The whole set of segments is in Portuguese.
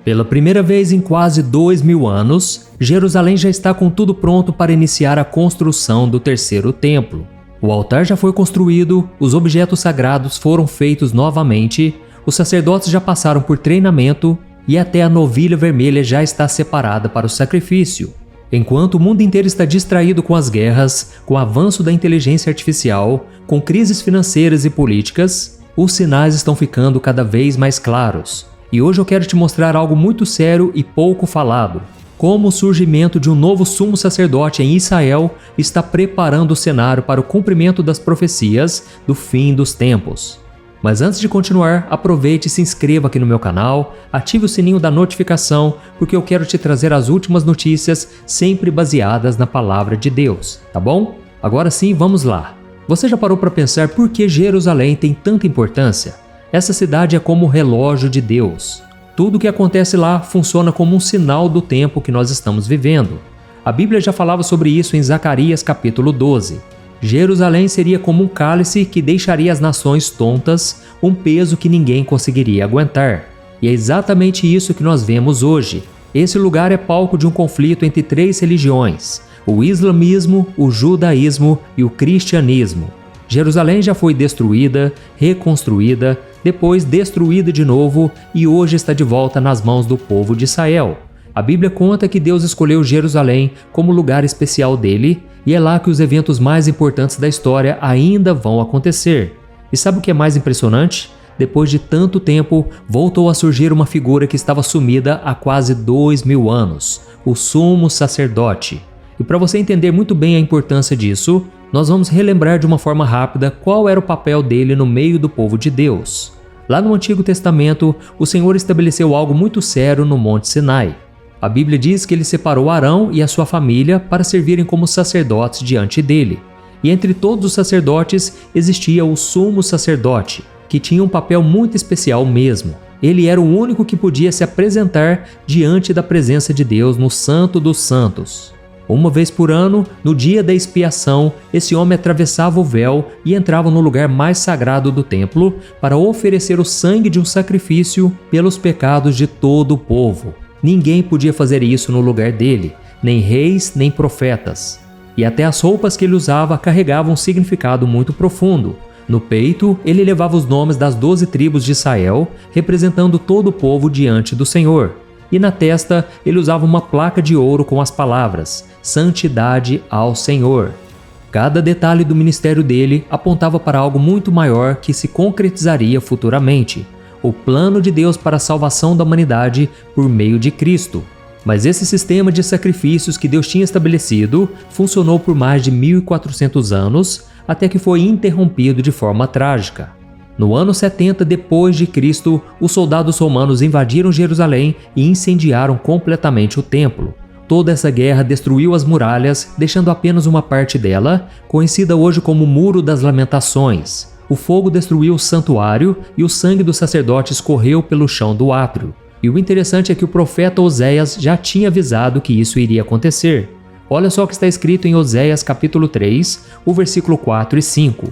Pela primeira vez em quase 2000 anos, Jerusalém já está com tudo pronto para iniciar a construção do terceiro templo. O altar já foi construído, os objetos sagrados foram feitos novamente, os sacerdotes já passaram por treinamento e até a novilha vermelha já está separada para o sacrifício. Enquanto o mundo inteiro está distraído com as guerras, com o avanço da inteligência artificial, com crises financeiras e políticas, os sinais estão ficando cada vez mais claros. E hoje eu quero te mostrar algo muito sério e pouco falado. Como o surgimento de um novo sumo sacerdote em Israel está preparando o cenário para o cumprimento das profecias do fim dos tempos. Mas antes de continuar, aproveite e se inscreva aqui no meu canal, ative o sininho da notificação, porque eu quero te trazer as últimas notícias sempre baseadas na palavra de Deus, tá bom? Agora sim, vamos lá. Você já parou para pensar por que Jerusalém tem tanta importância? Essa cidade é como o relógio de Deus. Tudo o que acontece lá funciona como um sinal do tempo que nós estamos vivendo. A Bíblia já falava sobre isso em Zacarias capítulo 12. Jerusalém seria como um cálice que deixaria as nações tontas, um peso que ninguém conseguiria aguentar. E é exatamente isso que nós vemos hoje. Esse lugar é palco de um conflito entre três religiões: o islamismo, o judaísmo e o cristianismo. Jerusalém já foi destruída, reconstruída, depois destruída de novo e hoje está de volta nas mãos do povo de Israel. A Bíblia conta que Deus escolheu Jerusalém como lugar especial dele e é lá que os eventos mais importantes da história ainda vão acontecer. E sabe o que é mais impressionante? Depois de tanto tempo, voltou a surgir uma figura que estava sumida há quase 2000 anos, o sumo sacerdote. E para você entender muito bem a importância disso, nós vamos relembrar de uma forma rápida qual era o papel dele no meio do povo de Deus. Lá no Antigo Testamento, o Senhor estabeleceu algo muito sério no Monte Sinai. A Bíblia diz que ele separou Arão e a sua família para servirem como sacerdotes diante dele. E entre todos os sacerdotes existia o sumo sacerdote, que tinha um papel muito especial mesmo. Ele era o único que podia se apresentar diante da presença de Deus no Santo dos Santos. Uma vez por ano, no dia da expiação, esse homem atravessava o véu e entrava no lugar mais sagrado do templo para oferecer o sangue de um sacrifício pelos pecados de todo o povo. Ninguém podia fazer isso no lugar dele, nem reis, nem profetas. E até as roupas que ele usava carregavam um significado muito profundo. No peito, ele levava os nomes das 12 tribos de Israel, representando todo o povo diante do Senhor. E na testa, ele usava uma placa de ouro com as palavras: Santidade ao Senhor. Cada detalhe do ministério dele apontava para algo muito maior que se concretizaria futuramente: o plano de Deus para a salvação da humanidade por meio de Cristo. Mas esse sistema de sacrifícios que Deus tinha estabelecido funcionou por mais de 1400 anos, até que foi interrompido de forma trágica. No ano 70 depois de Cristo, os soldados romanos invadiram Jerusalém e incendiaram completamente o templo. Toda essa guerra destruiu as muralhas, deixando apenas uma parte dela, conhecida hoje como Muro das Lamentações. O fogo destruiu o santuário e o sangue dos sacerdotes correu pelo chão do átrio. E o interessante é que o profeta Oséias já tinha avisado que isso iria acontecer. Olha só o que está escrito em Oséias capítulo 3, o versículo 4 e 5.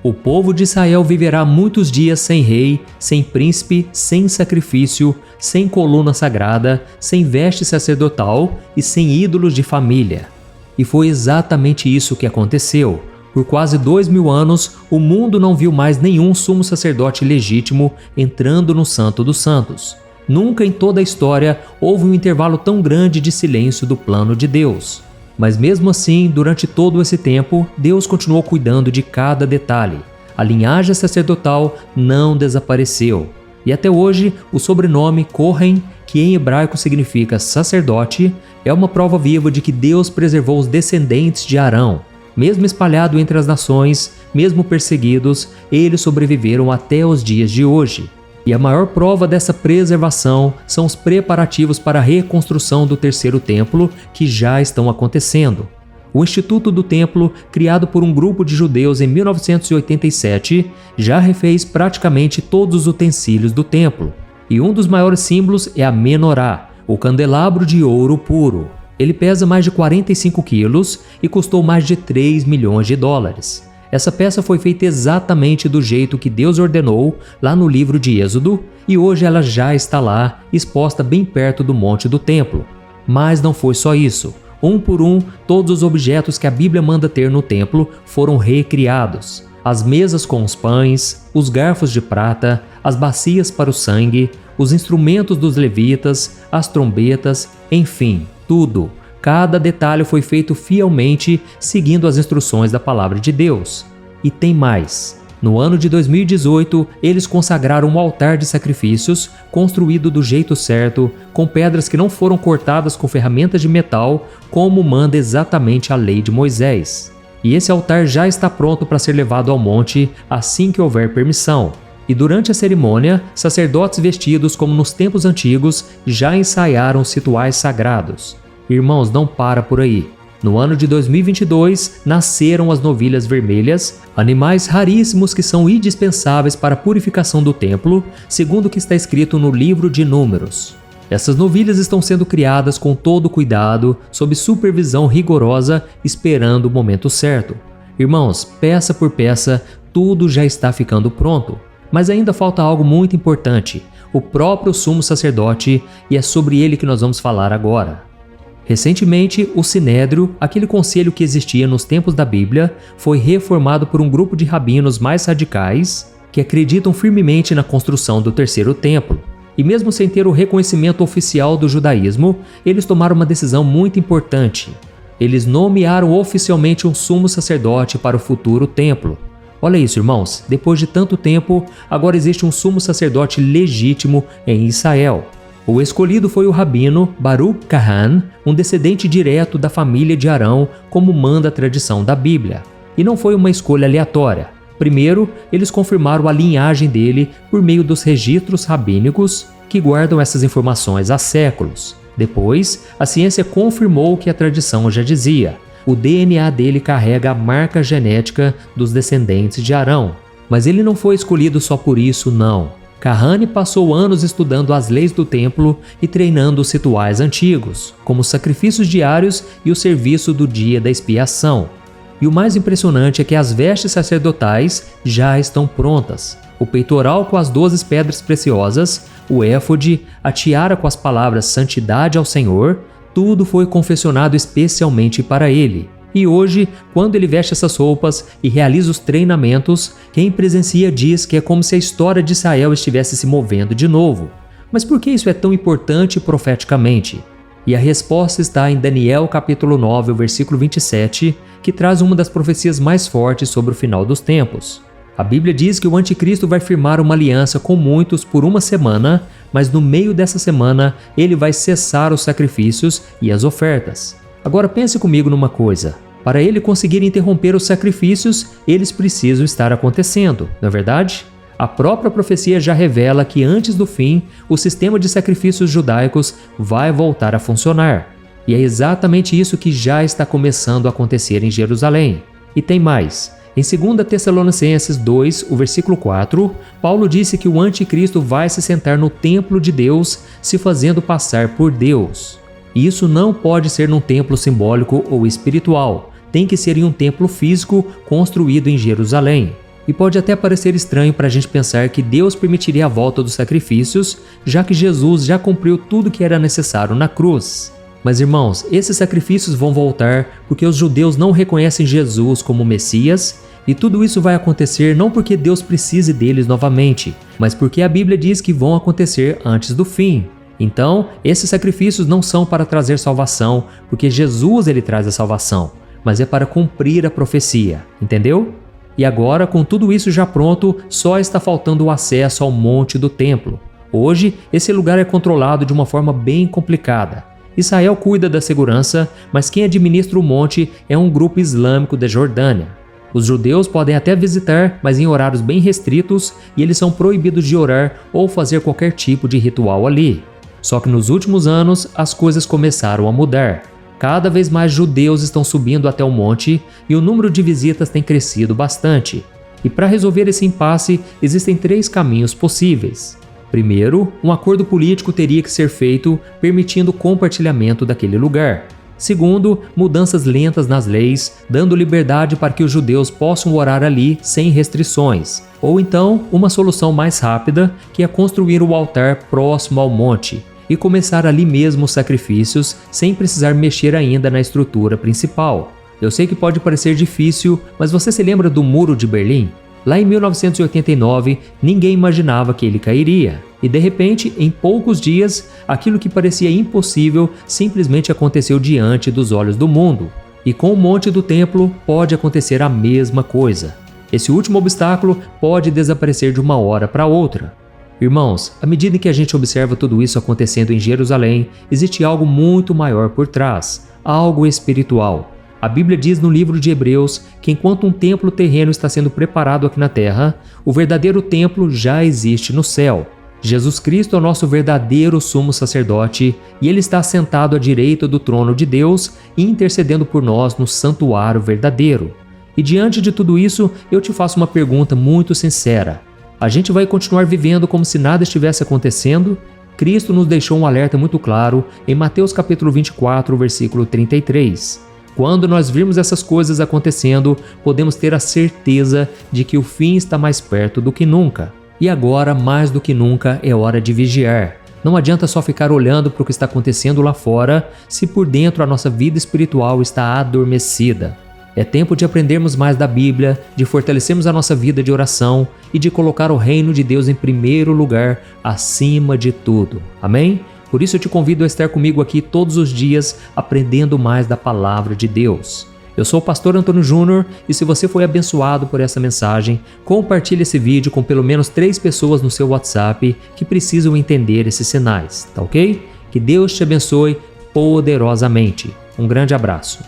O povo de Israel viverá muitos dias sem rei, sem príncipe, sem sacrifício, sem coluna sagrada, sem veste sacerdotal e sem ídolos de família. E foi exatamente isso que aconteceu. Por quase 2000 anos, o mundo não viu mais nenhum sumo sacerdote legítimo entrando no Santo dos Santos. Nunca em toda a história houve um intervalo tão grande de silêncio do plano de Deus. Mas mesmo assim, durante todo esse tempo, Deus continuou cuidando de cada detalhe. A linhagem sacerdotal não desapareceu. E até hoje, o sobrenome Kohen, que em hebraico significa sacerdote, é uma prova viva de que Deus preservou os descendentes de Arão. Mesmo espalhado entre as nações, mesmo perseguidos, eles sobreviveram até os dias de hoje. E a maior prova dessa preservação são os preparativos para a reconstrução do terceiro templo que já estão acontecendo. O Instituto do Templo, criado por um grupo de judeus em 1987, já refez praticamente todos os utensílios do templo. E um dos maiores símbolos é a menorá, o candelabro de ouro puro. Ele pesa mais de 45 quilos e custou mais de 3 milhões de dólares. Essa peça foi feita exatamente do jeito que Deus ordenou lá no livro de Êxodo e hoje ela já está lá, exposta bem perto do monte do templo. Mas não foi só isso. Um por um, todos os objetos que a Bíblia manda ter no templo foram recriados. As mesas com os pães, os garfos de prata, as bacias para o sangue, os instrumentos dos levitas, as trombetas, enfim, tudo. Cada detalhe foi feito fielmente, seguindo as instruções da palavra de Deus. E tem mais. No ano de 2018, eles consagraram um altar de sacrifícios, construído do jeito certo, com pedras que não foram cortadas com ferramentas de metal, como manda exatamente a lei de Moisés. E esse altar já está pronto para ser levado ao monte assim que houver permissão. E durante a cerimônia, sacerdotes vestidos como nos tempos antigos já ensaiaram os rituais sagrados. Irmãos, não para por aí. No ano de 2022, nasceram as novilhas vermelhas, animais raríssimos que são indispensáveis para a purificação do templo, segundo o que está escrito no livro de Números. Essas novilhas estão sendo criadas com todo cuidado, sob supervisão rigorosa, esperando o momento certo. Irmãos, peça por peça, tudo já está ficando pronto. Mas ainda falta algo muito importante, o próprio sumo sacerdote, e é sobre ele que nós vamos falar agora. Recentemente, o Sinédrio, aquele conselho que existia nos tempos da Bíblia, foi reformado por um grupo de rabinos mais radicais que acreditam firmemente na construção do terceiro templo. E mesmo sem ter o reconhecimento oficial do judaísmo, eles tomaram uma decisão muito importante. Eles nomearam oficialmente um sumo sacerdote para o futuro templo. Olha isso, irmãos, depois de tanto tempo, agora existe um sumo sacerdote legítimo em Israel. O escolhido foi o rabino Baruch Kahan, um descendente direto da família de Arão, como manda a tradição da Bíblia. E não foi uma escolha aleatória. Primeiro, eles confirmaram a linhagem dele por meio dos registros rabínicos que guardam essas informações há séculos. Depois, a ciência confirmou o que a tradição já dizia. O DNA dele carrega a marca genética dos descendentes de Arão. Mas ele não foi escolhido só por isso, não. Kahane passou anos estudando as leis do templo e treinando os rituais antigos, como os sacrifícios diários e o serviço do dia da expiação. E o mais impressionante é que as vestes sacerdotais já estão prontas. O peitoral com as 12 pedras preciosas, o éfode, a tiara com as palavras santidade ao Senhor, tudo foi confeccionado especialmente para ele. E hoje, quando ele veste essas roupas e realiza os treinamentos, quem presencia diz que é como se a história de Israel estivesse se movendo de novo. Mas por que isso é tão importante profeticamente? E a resposta está em Daniel capítulo 9, versículo 27, que traz uma das profecias mais fortes sobre o final dos tempos. A Bíblia diz que o anticristo vai firmar uma aliança com muitos por uma semana, mas no meio dessa semana ele vai cessar os sacrifícios e as ofertas. Agora pense comigo numa coisa. Para ele conseguir interromper os sacrifícios, eles precisam estar acontecendo, não é verdade? A própria profecia já revela que antes do fim, o sistema de sacrifícios judaicos vai voltar a funcionar. E é exatamente isso que já está começando a acontecer em Jerusalém. E tem mais. Em 2 Tessalonicenses 2, o versículo 4, Paulo disse que o anticristo vai se sentar no templo de Deus, se fazendo passar por Deus. E isso não pode ser num templo simbólico ou espiritual, tem que ser em um templo físico construído em Jerusalém. E pode até parecer estranho para a gente pensar que Deus permitiria a volta dos sacrifícios, já que Jesus já cumpriu tudo que era necessário na cruz. Mas irmãos, esses sacrifícios vão voltar porque os judeus não reconhecem Jesus como Messias, e tudo isso vai acontecer não porque Deus precise deles novamente, mas porque a Bíblia diz que vão acontecer antes do fim. Então, esses sacrifícios não são para trazer salvação, porque Jesus ele traz a salvação, mas é para cumprir a profecia, entendeu? E agora, com tudo isso já pronto, só está faltando o acesso ao monte do templo. Hoje, esse lugar é controlado de uma forma bem complicada. Israel cuida da segurança, mas quem administra o monte é um grupo islâmico da Jordânia. Os judeus podem até visitar, mas em horários bem restritos, e eles são proibidos de orar ou fazer qualquer tipo de ritual ali. Só que nos últimos anos, as coisas começaram a mudar. Cada vez mais judeus estão subindo até o monte e o número de visitas tem crescido bastante. E para resolver esse impasse, existem 3 caminhos possíveis. Primeiro, um acordo político teria que ser feito permitindo o compartilhamento daquele lugar. Segundo, mudanças lentas nas leis, dando liberdade para que os judeus possam orar ali sem restrições. Ou então, uma solução mais rápida, que é construir o altar próximo ao monte e começar ali mesmo os sacrifícios sem precisar mexer ainda na estrutura principal. Eu sei que pode parecer difícil, mas você se lembra do Muro de Berlim? Lá em 1989, ninguém imaginava que ele cairia. E de repente, em poucos dias, aquilo que parecia impossível simplesmente aconteceu diante dos olhos do mundo. E com o monte do templo pode acontecer a mesma coisa. Esse último obstáculo pode desaparecer de uma hora para outra. Irmãos, à medida que a gente observa tudo isso acontecendo em Jerusalém, existe algo muito maior por trás, algo espiritual. A Bíblia diz no livro de Hebreus que enquanto um templo terreno está sendo preparado aqui na terra, o verdadeiro templo já existe no céu. Jesus Cristo é o nosso verdadeiro sumo sacerdote e ele está sentado à direita do trono de Deus, intercedendo por nós no santuário verdadeiro. E diante de tudo isso, eu te faço uma pergunta muito sincera. A gente vai continuar vivendo como se nada estivesse acontecendo? Cristo nos deixou um alerta muito claro em Mateus capítulo 24, versículo 33. Quando nós virmos essas coisas acontecendo, podemos ter a certeza de que o fim está mais perto do que nunca. E agora, mais do que nunca, é hora de vigiar. Não adianta só ficar olhando para o que está acontecendo lá fora, se por dentro a nossa vida espiritual está adormecida. É tempo de aprendermos mais da Bíblia, de fortalecermos a nossa vida de oração e de colocar o reino de Deus em primeiro lugar, acima de tudo. Amém? Por isso eu te convido a estar comigo aqui todos os dias, aprendendo mais da palavra de Deus. Eu sou o pastor Antônio Júnior e se você foi abençoado por essa mensagem, compartilhe esse vídeo com pelo menos 3 pessoas no seu WhatsApp que precisam entender esses sinais, tá ok? Que Deus te abençoe poderosamente. Um grande abraço.